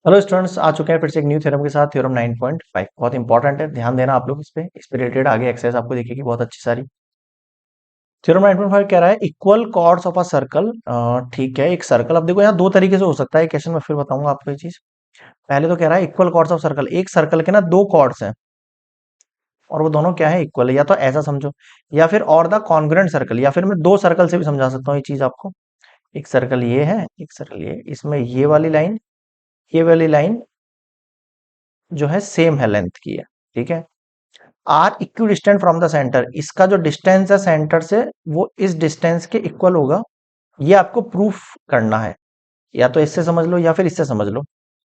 Hello students, आ चुके हैं फिर से एक न्यू थ्योरम के साथ। थ्योरम 9.5 बहुत इंपॉर्टेंट है, ध्यान देना आप लोग इस पे रिलेटेड आगे एक्सरसाइज आपको दिखेगी बहुत अच्छी सारी। थ्योरम 9.5 कह रहा है equal chords of a circle. ठीक है, एक सर्कल, अब देखो यहाँ दो तरीके से हो सकता है क्वेश्चन में, फिर बताऊंगा आपको ये चीज। पहले तो कह रहा है इक्वल कॉर्ड्स ऑफ सर्कल, एक सर्कल के ना दो कॉर्ड्स हैं और वो दोनों क्या है, इक्वल है। या तो ऐसा समझो, या फिर और द कॉन्ग्रुएंट सर्कल, या फिर मैं दो सर्कल से भी समझा सकता हूँ ये चीज आपको। एक सर्कल ये है, एक सर्कल ये है। इसमें ये वाली लाइन जो है सेम है लेंथ की है। ठीक है, are equidistant from the centre, इसका जो डिस्टेंस है सेंटर से वो इस डिस्टेंस के इक्वल होगा। ये आपको प्रूफ करना है, या तो इससे समझ लो या फिर इससे समझ लो।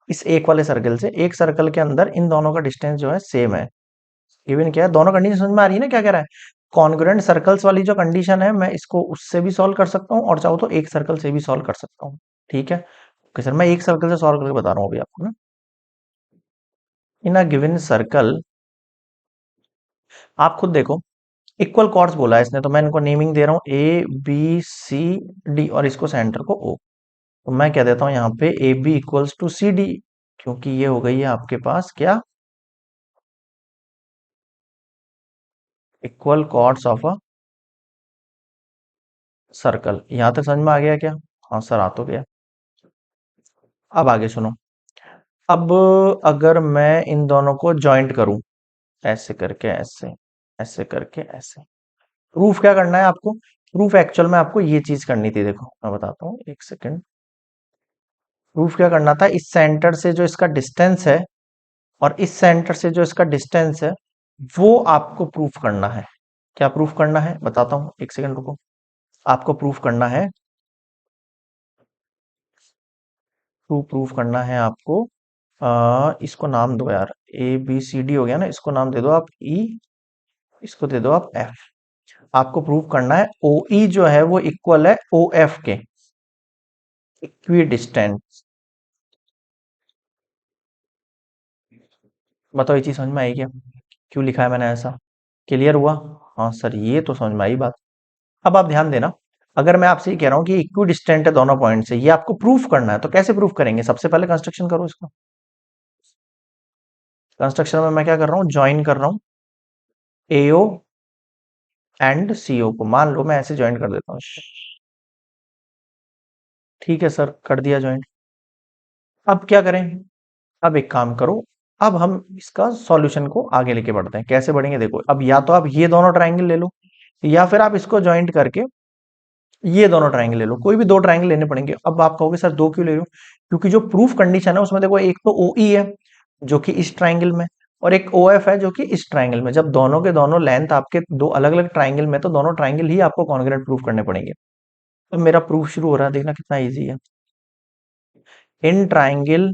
इस एक वाले सर्कल से एक सर्कल के अंदर इन दोनों का डिस्टेंस जो है सेम है। इवन क्या है, दोनों कंडीशन समझ में आ रही है ना, क्या कह रहा है। कॉन्ग्रुएंट सर्कल्स वाली जो कंडीशन है, मैं इसको उससे भी सॉल्व कर सकता हूँ और चाहो तो एक सर्कल से भी सॉल्व कर सकता हूँ। ठीक है, ओके सर, मैं एक सर्कल से सॉल्व करके बता रहा हूँ अभी आपको ना। इन अ गिवन सर्कल, आप खुद देखो, इक्वल कॉर्ड्स बोला है इसने, तो मैं इनको नेमिंग दे रहा हूं ए बी सी डी और इसको सेंटर को ओ। तो मैं क्या देता हूं यहाँ पे A B equals to C D, क्योंकि ये हो गई है आपके पास क्या, equal chords of a circle. यहां तक समझ में आ गया क्या? हाँ सर, आ तो गया। अब आगे सुनो। अब अगर मैं इन दोनों को ज्वाइंट करूं, ऐसे करके ऐसे, ऐसे करके ऐसे, प्रूफ क्या करना है आपको? प्रूफ एक्चुअल में आपको ये चीज करनी थी, देखो मैं बताता हूँ, एक सेकेंड। प्रूफ क्या करना था, इस सेंटर से जो इसका डिस्टेंस है और इस सेंटर से जो इसका डिस्टेंस है वो आपको प्रूफ करना है। क्या प्रूफ करना है बताता हूं, एक सेकंड रुको। आपको प्रूफ करना है, प्रूफ करना है आपको। इसको नाम दो यार, ए बी सी डी हो गया ना, इसको नाम दे दो आप ई, इसको दे दो आप एफ। आपको प्रूफ करना है ओ ई जो है वो इक्वल है ओ एफ के, इक्वी डिस्टेंस। बताओ ये चीज समझ में आई क्या? क्यों लिखा है मैंने ऐसा? क्लियर हुआ? हाँ सर, ये तो समझ में आई बात। अब आप ध्यान देना, अगर मैं आपसे ये कह रहा हूं कि इक्वी डिस्टेंट है दोनों पॉइंट से, ये आपको प्रूफ करना है, तो कैसे प्रूफ करेंगे? सबसे पहले कंस्ट्रक्शन करो इसका। कंस्ट्रक्शन में मैं क्या कर रहा हूँ, ज्वाइन कर रहा हूँ एओ एंड सीओ को। मान लो मैं ऐसे ज्वाइन कर देता हूँ। ठीक है सर, कर दिया ज्वाइन। अब क्या करें? अब एक काम करो, अब हम इसका सॉल्यूशन को आगे लेके बढ़ते हैं। कैसे बढ़ेंगे देखो, अब या तो आप ये दोनों ट्रायंगल ले लो, या फिर आप इसको ज्वाइंट करके ये दोनों ट्रायंगल ले लो। कोई भी दो ट्रायंगल लेने पड़ेंगे। अब आप कहोगे सर दो क्यों ले रहे हो? क्योंकि जो प्रूफ कंडीशन है उसमें देखो, एक तो ओ ई है जो कि इस ट्रायंगल में, और एक ओ एफ है जो कि इस ट्रायंगल में। जब दोनों के दोनों लेंथ आपके दो अलग अलग ट्रायंगल में, तो दोनों ट्रायंगल ही आपको कॉन्ग्रुएंट प्रूफ करने पड़ेंगे। तो मेरा प्रूफ शुरू हो रहा है, देखना कितना ईजी है। In triangle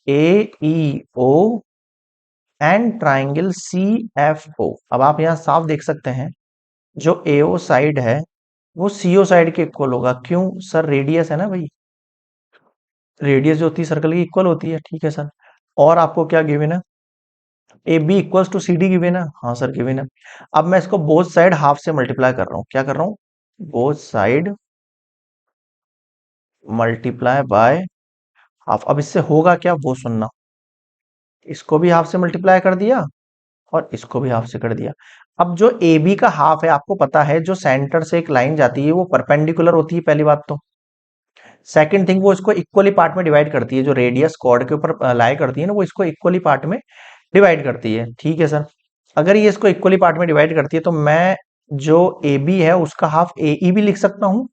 A E O and triangle C F O, अब आप यहाँ साफ देख सकते हैं, जो एओ साइड है वो सीओ साइड के इक्वल होगा। क्यों सर? रेडियस है ना भाई, रेडियस जो होती है सर्कल की इक्वल होती है। ठीक है सर, और आपको क्या गिवन है? A B equals to C D given है। हाँ सर गिवन है। अब मैं इसको बोथ साइड हाफ से मल्टीप्लाई कर रहा हूँ। क्या कर रहा हूँ? Both side multiply by half. अब इससे होगा क्या वो सुनना, इसको भी हाफ से मल्टीप्लाई कर दिया और इसको भी हाफ से कर दिया। अब जो ए बी का हाफ है, आपको पता है जो सेंटर से एक लाइन जाती है वो परपेंडिकुलर होती है, पहली बात तो। सेकंड थिंग, वो इसको इक्वली पार्ट में डिवाइड करती है, जो रेडियस कॉर्ड के ऊपर लाई करती है ना, वो इसको इक्वली पार्ट में डिवाइड करती है। ठीक है सर, अगर ये इसको इक्वली पार्ट में डिवाइड करती है, तो मैं जो ए बी है उसका हाफ ए ई भी लिख सकता हूँ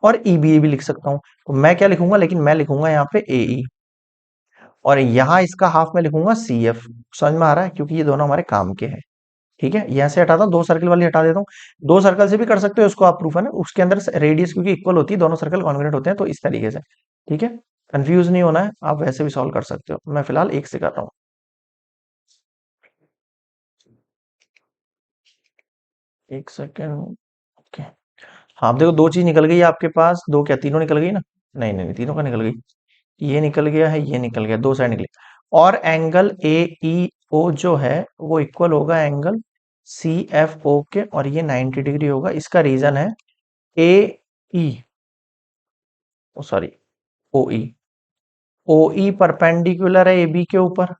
और ई बी भी लिख सकता हूँ। तो मैं क्या लिखूंगा, लेकिन मैं लिखूंगा यहाँ पे ए ई, और यहाँ इसका हाफ मैं लिखूंगा सी एफ। समझ में आ रहा है? क्योंकि ये दोनों हमारे काम के हैं। ठीक है, यहाँ से हटाता हूँ, दो सर्कल वाली हटा देता हूँ। दो सर्कल से भी कर सकते हो इसको आप, प्रूफ है ना, उसके अंदर रेडियस क्योंकि इक्वल होती है, दोनों सर्कल कॉन्ग्रुएंट होते हैं, तो इस तरीके से। ठीक है, कंफ्यूज नहीं होना है, आप वैसे भी सॉल्व कर सकते हो। मैं फिलहाल एक से कर रहा हूँ। एक सेकेंड, ओके। हाँ, अब देखो दो चीज निकल गई है आपके पास, दो क्या तीनों निकल गई ना? नहीं नहीं नहीं, तीनों का निकल गई। ये निकल गया है, ये निकल गया, दो साइड निकली। और एंगल ए ई ओ जो है वो इक्वल होगा एंगल सी एफ ओ के, और ये 90 डिग्री होगा। इसका रीजन है ए ई, सॉरी, ओ ई। ओ ई परपेंडिकुलर है ए बी के ऊपर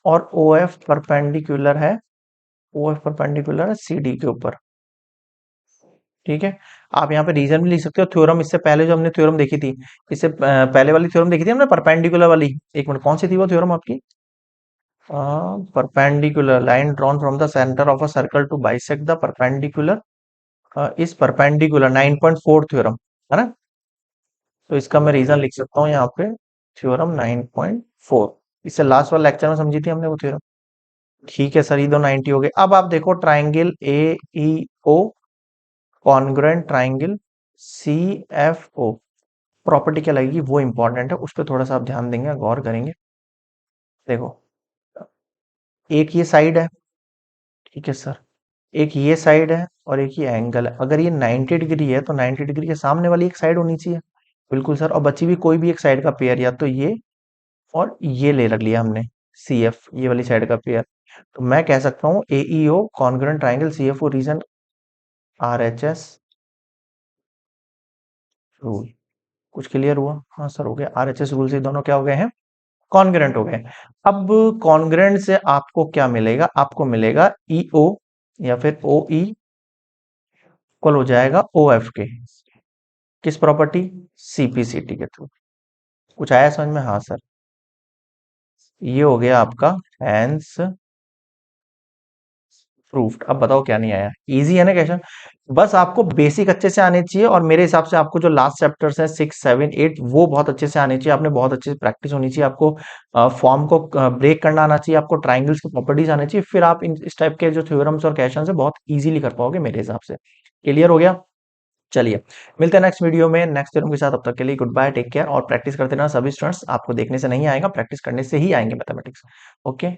और ओ एफ परपेंडिकुलर है सी डी के ऊपर। ठीक है, आप यहाँ पे रीजन भी लिख सकते हो। थ्योरम इससे पहले जो हमने थ्योरम देखी थी, इससे पहले वाली थ्योरम देखी थी हमने परपेंडिकुलर वाली। एक मिनट, कौन सी थी वो थ्योरम आपकी? Perpendicular line drawn from the centre of a circle to bisect the perpendicular इस परपेंडिकुलर 9.4 थ्योरम, है ना? तो इसका मैं रीजन लिख सकता हूँ यहाँ पे, थ्योरम 9.4। इससे लास्ट वाला लेक्चर में समझी थी हमने वो थ्योरम। ठीक है सर, ये दो 90 हो गए। अब आप देखो triangle A E O congruent triangle C F O, property क्या लगेगी वो इंपॉर्टेंट है, उस पर थोड़ा सा आप ध्यान देंगे, गौर करेंगे। देखो, एक ये साइड है, ठीक है सर, एक ये साइड है और एक ये एंगल है। अगर ये 90 डिग्री है तो 90 डिग्री के सामने वाली एक साइड होनी चाहिए। बिल्कुल सर, और बची भी कोई भी एक साइड का पेयर, या तो ये और ये ले रख लिया हमने, सी एफ, ये वाली साइड का पेयर। तो मैं कह सकता हूँ A E O congruent triangle C F O reason R H S rule. कुछ क्लियर हुआ? हाँ सर, हो गया। आर एच एस रूल से दोनों क्या हो गए हैं? कॉन्ग्रुएंट हो गए। अब कॉन्ग्रुएंट से आपको क्या मिलेगा? आपको मिलेगा ई ओ या फिर ओ ई इक्वल हो जाएगा ओ एफ के। किस प्रॉपर्टी? सीपीसीटी के थ्रू। कुछ आया समझ में? हाँ सर, ये हो गया आपका हैंस प्रूफ्ड। अब बताओ क्या नहीं आया? इजी है ना क्वेश्चन? बस आपको बेसिक अच्छे से आने चाहिए, और मेरे हिसाब से आपको जो लास्ट चैप्टर्स हैं 6 7 8 वो बहुत अच्छे से आने चाहिए। आपने बहुत अच्छे से प्रैक्टिस होनी चाहिए, आपको फॉर्म को ब्रेक करना आना चाहिए, आपको ट्राइंगल्स की प्रॉपर्टीज आनी चाहिए, फिर आप इस टाइप के जो थ्योरम्स और क्वेश्चन है बहुत इजीली कर पाओगे मेरे हिसाब से। क्लियर हो गया? चलिए, मिलते हैं नेक्स्ट वीडियो में नेक्स्ट थ्योरम के साथ। अब तक के लिए गुड बाय, टेक केयर, और प्रैक्टिस करते रहना सभी स्टूडेंट्स। आपको देखने से नहीं आएगा, प्रैक्टिस करने से ही आएंगे मैथमेटिक्स। ओके।